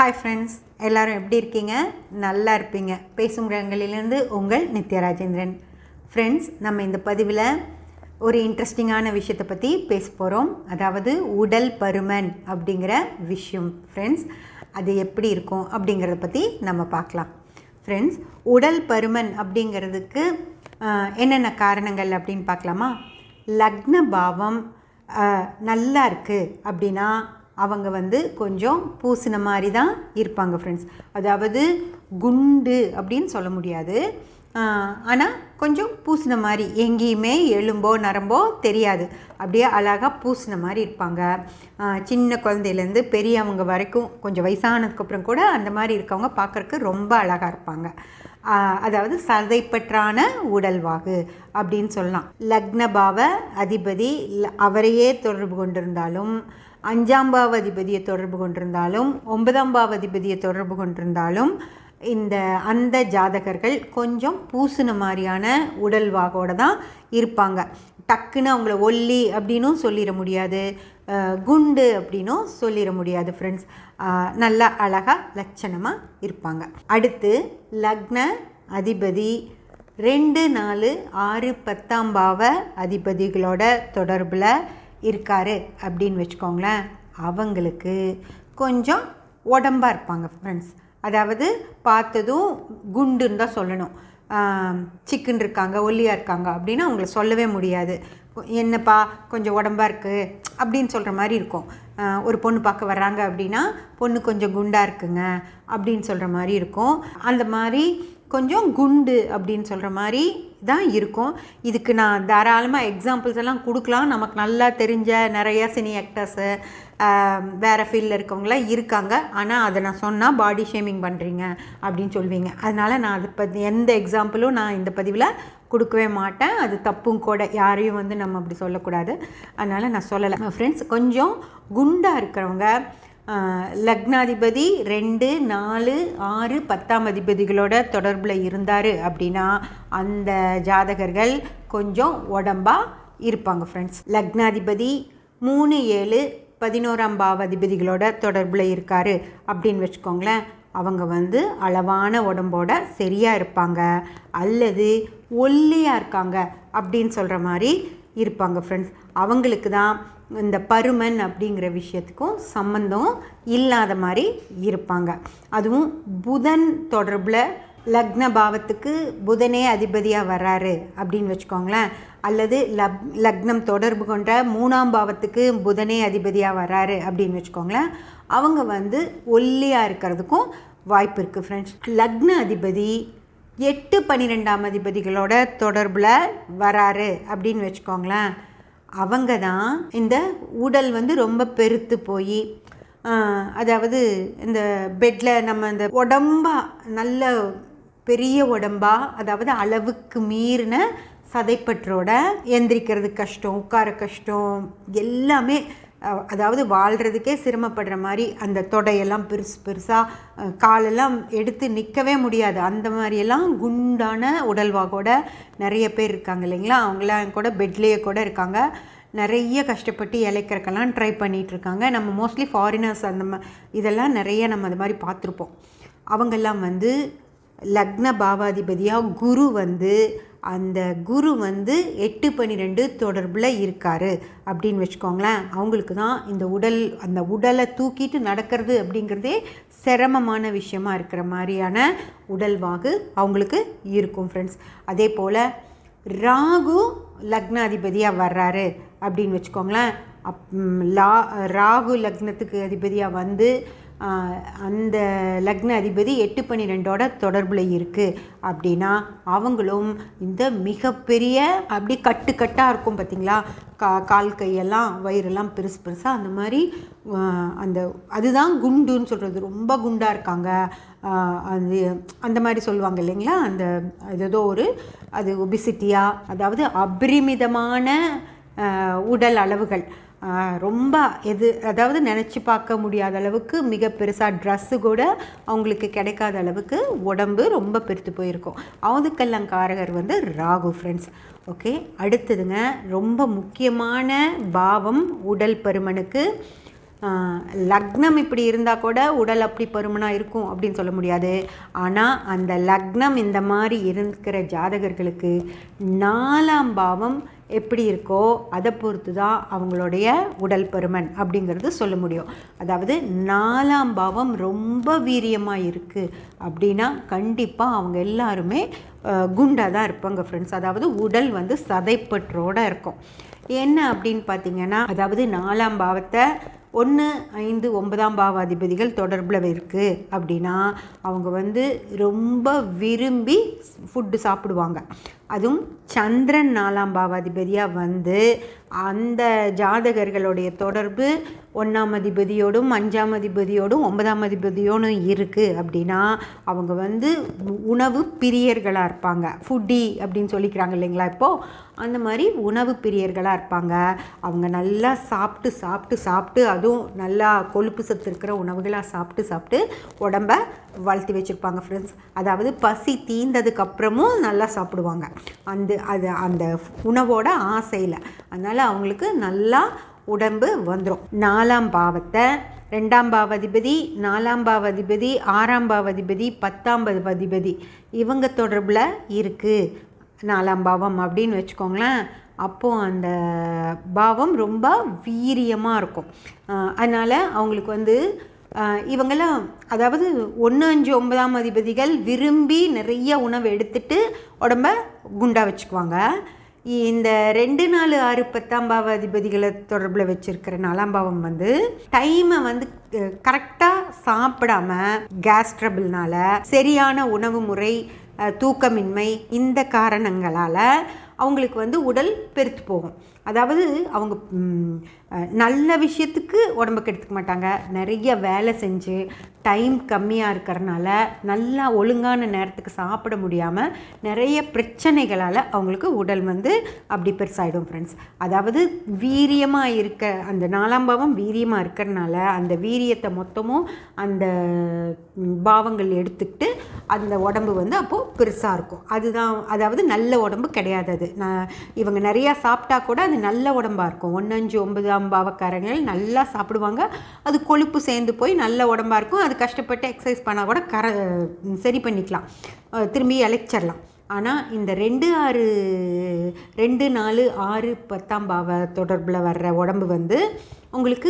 Hi friends, எல்லோரும் எப்படி இருக்கீங்க? நல்லா இருப்பீங்க. பேசும் ரங்களிலிருந்து உங்கள் நித்யா ராஜேந்திரன். ஃப்ரெண்ட்ஸ், நம்ம இந்த பதிவில் ஒரு இன்ட்ரெஸ்டிங்கான விஷயத்தை பற்றி பேச போகிறோம். அதாவது உடல் பருமன் அப்படிங்கிற விஷயம். ஃப்ரெண்ட்ஸ், அது எப்படி இருக்கும் அப்படிங்கிறத பற்றி நம்ம பார்க்கலாம். ஃப்ரெண்ட்ஸ், உடல் பருமன் அப்படிங்கிறதுக்கு என்னென்ன காரணங்கள் அப்படின்னு பார்க்கலாமா? லக்ன பாவம் நல்லா இருக்குது அப்படின்னா அவங்க கொஞ்சம் பூசின மாதிரி தான் இருப்பாங்க ஃப்ரெண்ட்ஸ். அதாவது குண்டு அப்படின்னு சொல்ல முடியாது, ஆனால் கொஞ்சம் பூசின மாதிரி, எங்கேயுமே எலும்போ நரம்போ தெரியாது, அப்படியே அழகாக பூசின மாதிரி இருப்பாங்க. சின்ன குழந்தையிலேருந்து பெரியவங்க வரைக்கும் கொஞ்சம் வயசானதுக்கப்புறம் கூட அந்த மாதிரி இருக்கவங்க பார்க்குறக்கு ரொம்ப அழகாக இருப்பாங்க. அதாவது சதைப்பற்றான உடல்வாகு அப்படின்னு சொல்லலாம். லக்னபாவ அதிபதி அவரையே தொடர்பு கொண்டிருந்தாலும், 5ஆம் பாவ அதிபதியை தொடர்பு கொண்டிருந்தாலும், 9ஆம் பாவ அதிபதியை தொடர்பு கொண்டிருந்தாலும் அந்த ஜாதகர்கள் கொஞ்சம் பூசின மாதிரியான உடல்வாகோடு தான் இருப்பாங்க. டக்குன்னு அவங்கள ஒல்லி அப்படின்னும் சொல்லிட முடியாது, குண்டு அப்படின்னும் சொல்லிட முடியாது ஃப்ரெண்ட்ஸ். நல்லா அழகாக லட்சணமாக இருப்பாங்க. அடுத்து லக்ன அதிபதி 2, 4, 6, 10ஆம் பாவ அதிபதிகளோட தொடர்பில் இருக்கார் அப்படின்னு வச்சுக்கோங்களேன். அவங்களுக்கு கொஞ்சம் உடம்பாக இருப்பாங்க ஃப்ரெண்ட்ஸ். அதாவது பார்த்ததும் குண்டுன்னு தான் சொல்லணும். சிக்கன் இருக்காங்க, ஒல்லியாக இருக்காங்க அப்படின்னு அவங்கள சொல்லவே முடியாது. என்னப்பா கொஞ்சம் உடம்பாக இருக்குது அப்படின்னு சொல்கிற மாதிரி இருக்கும். ஒரு பொண்ணு பார்க்க வர்றாங்க அப்படின்னா பொண்ணு கொஞ்சம் குண்டாக இருக்குங்க அப்படின்னு சொல்கிற மாதிரி இருக்கும். அந்த மாதிரி கொஞ்சம் குண்டு அப்படின்னு சொல்கிற மாதிரி தான் இருக்கும். இதுக்கு நான் தாராளமாக எக்ஸாம்பிள்ஸ் எல்லாம் கொடுக்கலாம். நமக்கு நல்லா தெரிஞ்ச நிறைய சினி ஆக்டர்ஸு வேறு ஃபீல்டில் இருக்கவங்களாம் இருக்காங்க. ஆனால் அதை நான் சொன்னால் பாடி ஷேமிங் பண்ணுறீங்க அப்படின்னு சொல்வீங்க. அதனால் நான் அதை பற்றி எந்த எக்ஸாம்பிளும் நான் இந்த பதிவில் கொடுக்கவே மாட்டேன். அது தப்பும் கூட, யாரையும் நம்ம அப்படி சொல்லக்கூடாது. அதனால் நான் சொல்லலை. ஃப்ரெண்ட்ஸ், கொஞ்சம் குண்டாக இருக்கிறவங்க லக்னாதிபதி 2, 4, 6, 10ஆம் அதிபதிகளோட தொடர்பில் இருந்தார் அப்படின்னா அந்த ஜாதகர்கள் கொஞ்சம் உடம்பாக இருப்பாங்க ஃப்ரெண்ட்ஸ். லக்னாதிபதி 3, 7, 11ஆம் பாவ அதிபதிகளோட தொடர்பில் இருக்கார் அப்படின்னு வச்சுக்கோங்களேன். அவங்க அளவான உடம்போட சரியாக இருப்பாங்க, அல்லது ஒல்லியாக இருக்காங்க அப்படின்னு சொல்கிற மாதிரி இருப்பாங்க ஃப்ரெண்ட்ஸ். அவங்களுக்கு தான் இந்த பருமன் அப்படிங்கிற விஷயத்துக்கும் சம்பந்தம் இல்லாத மாதிரி இருப்பாங்க. அதுவும் புதன் தொடர்பில் லக்ன பாவத்துக்கு புதனே அதிபதியாக வர்றாரு அப்படின்னு வச்சுக்கோங்களேன், அல்லது லக்னம் தொடர்பு கொண்ட 3ஆம் பாவத்துக்கு புதனே அதிபதியாக வர்றாரு அப்படின்னு வச்சுக்கோங்களேன். அவங்க ஒல்லியாக இருக்கிறதுக்கும் வாய்ப்பு இருக்குது ஃப்ரெண்ட்ஸ். லக்ன அதிபதி 8, 12ஆம் அதிபதிகளோட தொடர்பில் வராரு அப்படின்னு வச்சுக்கோங்களேன். அவங்க தான் இந்த உடல் ரொம்ப பெருத்து போய், அதாவது இந்த பெட்டில் நம்ம இந்த உடம்பா நல்ல பெரிய உடம்பா, அதாவது அளவுக்கு மீறின சதைப்பற்றோட எந்திரிக்கிறது கஷ்டம், உட்கார கஷ்டம், எல்லாமே அதாவது வாழ்கிறதுக்கே சிரமப்படுற மாதிரி, அந்த தொடையெல்லாம் பெருசாக காலெல்லாம் எடுத்து நிற்கவே முடியாது, அந்த மாதிரியெல்லாம் குண்டான உடல்வாகோட நிறைய பேர் இருக்காங்க இல்லைங்களா. அவங்களாம் கூட பெட்லேயே கூட இருக்காங்க. நிறைய கஷ்டப்பட்டு இழைக்கிறக்கெல்லாம் ட்ரை பண்ணிகிட்ருக்காங்க. நம்ம மோஸ்ட்லி ஃபாரினர்ஸ் இதெல்லாம் நிறைய நம்ம அது மாதிரி பார்த்துருப்போம். அவங்கெல்லாம் லக்ன பாவாதிபதியாக குரு அந்த குரு 8, 12 தொடர்பில் இருக்கார் அப்படின்னு வச்சுக்கோங்களேன். அவங்களுக்கு தான் இந்த அந்த உடலை தூக்கிட்டு நடக்கிறது அப்படிங்கிறதே சிரமமான விஷயமா இருக்கிற மாதிரியான உடல்வாகு அவங்களுக்கு இருக்கும் ஃப்ரெண்ட்ஸ். அதே போல் ராகு லக்னாதிபதியாக வர்றாரு அப்படின்னு வச்சுக்கோங்களேன். ராகு லக்னத்துக்கு அதிபதியாக அந்த லக்ன அதிபதி 8, 12ஓட தொடர்பில் இருக்குது அப்படின்னா அவங்களும் இந்த மிகப்பெரிய அப்படி கட்டாக இருக்கும் பார்த்திங்களா, கால் கையெல்லாம் வயிறெல்லாம் பெருசாக அந்த மாதிரி அதுதான் குண்டுன்னு சொல்கிறது. ரொம்ப குண்டாக இருக்காங்க அந்த மாதிரி சொல்லுவாங்க இல்லைங்களா. ஏதோ அது ஒபிசிட்டியாக, அதாவது அபரிமிதமான உடல் அளவுகள், ரொம்ப அதாவது நினச்சி பார்க்க முடியாத அளவுக்கு மிக பெருசாக ட்ரெஸ்ஸு கூட அவங்களுக்கு கிடைக்காத அளவுக்கு உடம்பு ரொம்ப பெருத்து போயிருக்கும். அதுக்கெல்லாம் காரகர் ராகு ஃப்ரெண்ட்ஸ். ஓகே, அடுத்ததுங்க ரொம்ப முக்கியமான பாவம் உடல் பருமனுக்கு லக்னம் இப்படி இருந்தால் கூட உடல் அப்படி பருமனாக இருக்கும் அப்படின்னு சொல்ல முடியாது. ஆனால் அந்த லக்னம் இந்த மாதிரி இருக்கிற ஜாதகர்களுக்கு 4ஆம் பாவம் எப்படி இருக்கோ அதை பொறுத்து தான் அவங்களுடைய உடல் பருமன் அப்படிங்கிறது சொல்ல முடியும். அதாவது 4ஆம் பாவம் ரொம்ப வீரியமாக இருக்குது அப்படின்னா கண்டிப்பாக அவங்க எல்லாருமே குண்டாக தான் இருப்பாங்க ஃப்ரெண்ட்ஸ். அதாவது உடல் வந்து சதைப்பற்றோடு இருக்கும். என்ன அப்படின்னு பார்த்தீங்கன்னா, அதாவது 4ஆம் பாவத்தை 1, 5, 9ஆம் பாவாதிபதிகள் தொடர்பில் இருக்குது அப்படின்னா அவங்க வந்து ரொம்ப விரும்பி ஃபுட்டு சாப்பிடுவாங்க. அதுவும் சந்திரன் 4ஆம் பாவாதிபதியாக வந்து அந்த ஜாதகர்களுடைய தொடர்பு 1ஆம் அதிபதியோடும் 5ஆம் அதிபதியோடும் 9ஆம் அதிபதியோடும் இருக்குது அப்படின்னா அவங்க வந்து உணவு பிரியர்களாக இருப்பாங்க. ஃபுட்டி அப்படின்னு சொல்லிக்கிறாங்க இல்லைங்களா இப்போது, அந்த மாதிரி உணவு பிரியர்களாக இருப்பாங்க. அவங்க நல்லா சாப்பிட்டு சாப்பிட்டு சாப்பிட்டு அதுவும் நல்லா கொழுப்பு சத்து இருக்கிற உணவுகளாக சாப்பிட்டு சாப்பிட்டு உடம்ப வளர்த்தி வச்சுருப்பாங்க ஃப்ரெண்ட்ஸ். அதாவது பசி தீர்ந்ததுக்கப்புறமும் நல்லா சாப்பிடுவாங்க அந்த உணவோட ஆசையில். அதனால் அவங்களுக்கு நல்லா உடம்பு வந்துடும். 4ஆம் பாவத்தை 2ஆம் பாவாதிபதி, 4ஆம் பாவாதிபதி, 6ஆம் பாவாதிபதி, 10ஆம் பாவாதிபதி இவங்க தொடர்பில் இருக்குது 4ஆம் பாவம் அப்படின்னு வச்சுக்கோங்களேன். அப்போது அந்த பாவம் ரொம்ப வீரியமாக இருக்கும். அதனால் அவங்களுக்கு வந்து இவங்கெல்லாம் அதாவது 1, 5, 9ஆம் அதிபதிகள் விரும்பி நிறைய உணவு எடுத்துட்டு உடம்ப குண்டா வச்சுக்குவாங்க. இந்த 2, 4, 6, 10ஆம் பாவாதிபதிகளை தொடர்பில் வச்சுருக்கிற 4ஆம் பாவம் வந்து டைமை வந்து கரெக்டாக சாப்பிடாம கேஸ் ட்ரபிள்னால, சரியான உணவு முறை, தூக்கமின்மை, இந்த காரணங்களால் அவங்களுக்கு வந்து உடல் பெருத்து போகும். அதாவது அவங்க நல்ல விஷயத்துக்கு உடம்புக்கு எடுத்துக்க மாட்டாங்க. நிறைய வேலை செஞ்சு டைம் கம்மியாக இருக்கிறனால நல்லா ஒழுங்கான நேரத்துக்கு சாப்பிட முடியாமல் நிறைய பிரச்சனைகளால் அவங்களுக்கு உடல் வந்து அப்படி பெருசாகிடும் ஃப்ரெண்ட்ஸ். அதாவது வீரியமாக இருக்க அந்த 4ஆம் பாவம் வீரியமாக இருக்கிறனால அந்த வீரியத்தை மொத்தமும் அந்த பாவங்கள் எடுத்துக்கிட்டு அந்த உடம்பு வந்து அப்போது பெருசாக இருக்கும். அதுதான், அதாவது நல்ல உடம்பு கிடையாது. அது இவங்க நிறையா சாப்பிட்டா கூட அது நல்ல உடம்பாக இருக்கும். 1, 5, 9ஆம் பாவக்காரங்கள் நல்லா சாப்பிடுவாங்க. அது கொழுப்பு சேர்ந்து போய் நல்ல உடம்பாக இருக்கும். அது கஷ்டப்பட்டு எக்ஸசைஸ் பண்ணால் கூட சரி பண்ணிக்கலாம், திரும்பி இழைச்சிடலாம். ஆனால் இந்த 2, 4, 6, 10ஆம் பாவ தொடர்பில் வர்ற உடம்பு வந்து உங்களுக்கு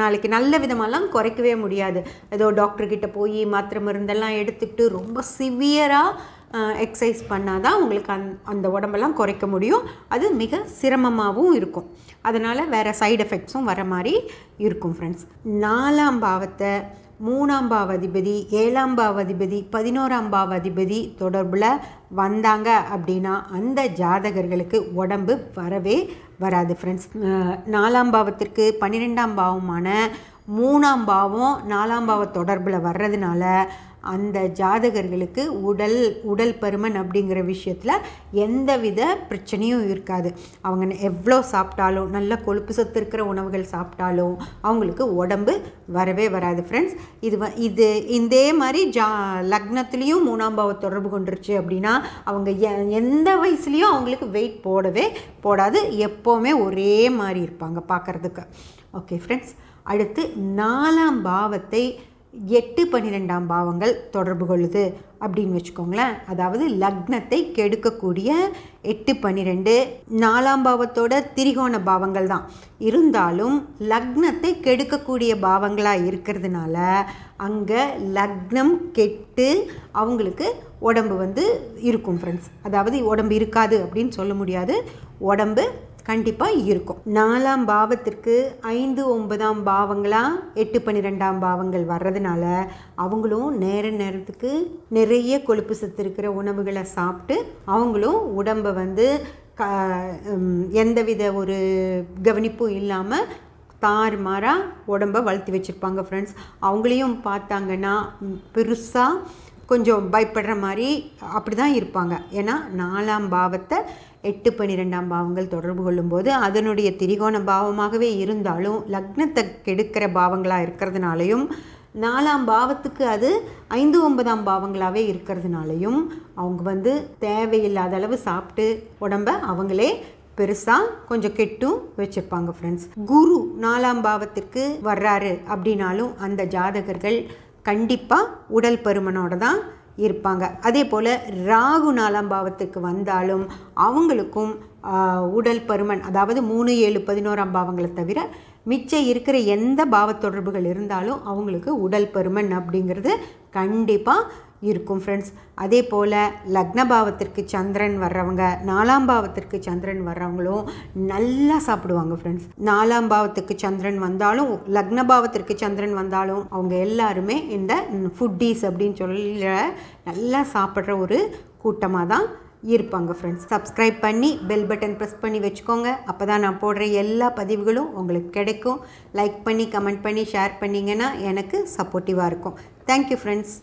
நாளைக்கு நல்ல விதமாலாம் குறைக்கவே முடியாது. ஏதோ டாக்டர்கிட்ட போய் மாத்திரை மருந்தெல்லாம் எடுத்துக்கிட்டு ரொம்ப சிவியராக எக்ஸசைஸ் பண்ணால் தான் உங்களுக்கு அந்த உடம்பெல்லாம் குறைக்க முடியும். அது மிக சிரமமாகவும் இருக்கும். அதனால் வேறு சைடு எஃபெக்ட்ஸும் வர மாதிரி இருக்கும் ஃப்ரெண்ட்ஸ். 4ஆம் பாவத்தை 3ஆம் பாவாதிபதி, 7ஆம் பாவாதிபதி, 11ஆம் பாவாதிபதி தொடர்பில் வந்தாங்க அப்படின்னா அந்த ஜாதகர்களுக்கு உடம்பு வரவே வராது ஃப்ரெண்ட்ஸ். 4ஆம் பாவத்திற்கு 12ஆம் பாவமான 3ஆம் பாவம் 4ஆம் பாவ தொடர்பில் வர்றதுனால அந்த ஜாதகர்களுக்கு உடல் பருமன் அப்படிங்கிற விஷயத்தில் எந்தவித பிரச்சனையும் இருக்காது. அவங்க எவ்வளோ சாப்பிட்டாலும், நல்ல கொழுப்பு சத்து இருக்கிற உணவுகள் சாப்பிட்டாலும் அவங்களுக்கு உடம்பு வரவே வராது ஃப்ரெண்ட்ஸ். இதே மாதிரி லக்னத்துலேயும் 3ஆம் பாவ தொடர்பு கொண்டுருச்சு அப்படின்னா அவங்க எந்த வயசுலேயும் அவங்களுக்கு வெயிட் போடவே போடாது. எப்போவுமே ஒரே மாதிரி இருப்பாங்க பார்க்குறதுக்கு. ஓகே ஃப்ரெண்ட்ஸ், அடுத்து 4ஆம் பாவத்தை 8, 12ஆம் பாவங்கள் தொடர்பு கொள்ளுது அப்படின்னு வச்சுக்கோங்களேன். அதாவது லக்னத்தை கெடுக்கக்கூடிய 8, 12 4ஆம் பாவத்தோட திரிகோண பாவங்கள் தான் இருந்தாலும் லக்னத்தை கெடுக்கக்கூடிய பாவங்களாக இருக்கிறதுனால அங்கே லக்னம் கெட்டு அவங்களுக்கு உடம்பு வந்து இருக்கும் ஃப்ரெண்ட்ஸ். அதாவது உடம்பு இருக்காது அப்படின்னு சொல்ல முடியாது, உடம்பு கண்டிப்பாக இருக்கும். 4ஆம் பாவத்திற்கு 5, 9ஆம் பாவங்களாக 8, 12ஆம் பாவங்கள் வர்றதுனால அவங்களும் நேரத்துக்கு நிறைய கொழுப்பு சத்து இருக்கிற உணவுகளை சாப்பிட்டு அவங்களும் உடம்பை வந்து எந்தவித ஒரு கவனிப்பும் இல்லாமல் தாறுமாறாக உடம்பை வளர்த்தி வச்சுருப்பாங்க ஃப்ரெண்ட்ஸ். அவங்களையும் பார்த்தாங்கன்னா பெருசாக கொஞ்சம் பயப்படுற மாதிரி அப்படி தான் இருப்பாங்க. ஏன்னா 4ஆம் பாவத்தை 8, 12ஆம் பாவங்கள் தொடர்பு கொள்ளும்போது அதனுடைய திரிகோண பாவமாகவே இருந்தாலும் லக்னத்தை கெடுக்கிற பாவங்களாக இருக்கிறதுனாலையும் 4ஆம் பாவத்துக்கு அது 5, 9ஆம் பாவங்களாகவே இருக்கிறதுனாலையும் அவங்க வந்து தேவையில்லாத அளவு சாப்பிட்டு உடம்பை அவங்களே பெருசாக கொஞ்சம் கெட்டும் வச்சுருப்பாங்க ஃப்ரெண்ட்ஸ். குரு 4ஆம் பாவத்திற்கு வர்றாரு அப்படின்னாலும் அந்த ஜாதகர்கள் கண்டிப்பாக உடல் பருமனோட தான் இருப்பாங்க. அதே போல் ராகு 4ஆம் பாவத்துக்கு வந்தாலும் அவங்களுக்கும் உடல் பருமன், அதாவது 3, 7, 11ஆம் பாவங்களை தவிர மிச்சம் இருக்கிற எந்த பாவத்தொடர்புகள் இருந்தாலும் அவங்களுக்கு உடல் பருமன் அப்படிங்கிறது கண்டிப்பாக இருக்கும் ஃப்ரெண்ட்ஸ். அதே போல் லக்ன பாவத்திற்கு சந்திரன் வர்றவங்க, 4ஆம் பாவத்திற்கு சந்திரன் வர்றவங்களும் நல்லா சாப்பிடுவாங்க ஃப்ரெண்ட்ஸ். 4ஆம் பாவத்துக்கு சந்திரன் வந்தாலும் லக்ன பாவத்திற்கு சந்திரன் வந்தாலும் அவங்க எல்லாருமே இந்த ஃபுட்டீஸ் அப்படின்னு சொல்லி நல்லா சாப்பிட்ற ஒரு கூட்டமாக தான் இருப்பாங்க ஃப்ரெண்ட்ஸ். சப்ஸ்கிரைப் பண்ணி பெல் பட்டன் ப்ரெஸ் பண்ணி வச்சுக்கோங்க. அப்போ தான் நான் போடுற எல்லா பதிவுகளும் உங்களுக்கு கிடைக்கும். லைக் பண்ணி கமெண்ட் பண்ணி ஷேர் பண்ணிங்கன்னா எனக்கு சப்போர்ட்டிவாக இருக்கும். Thank you friends.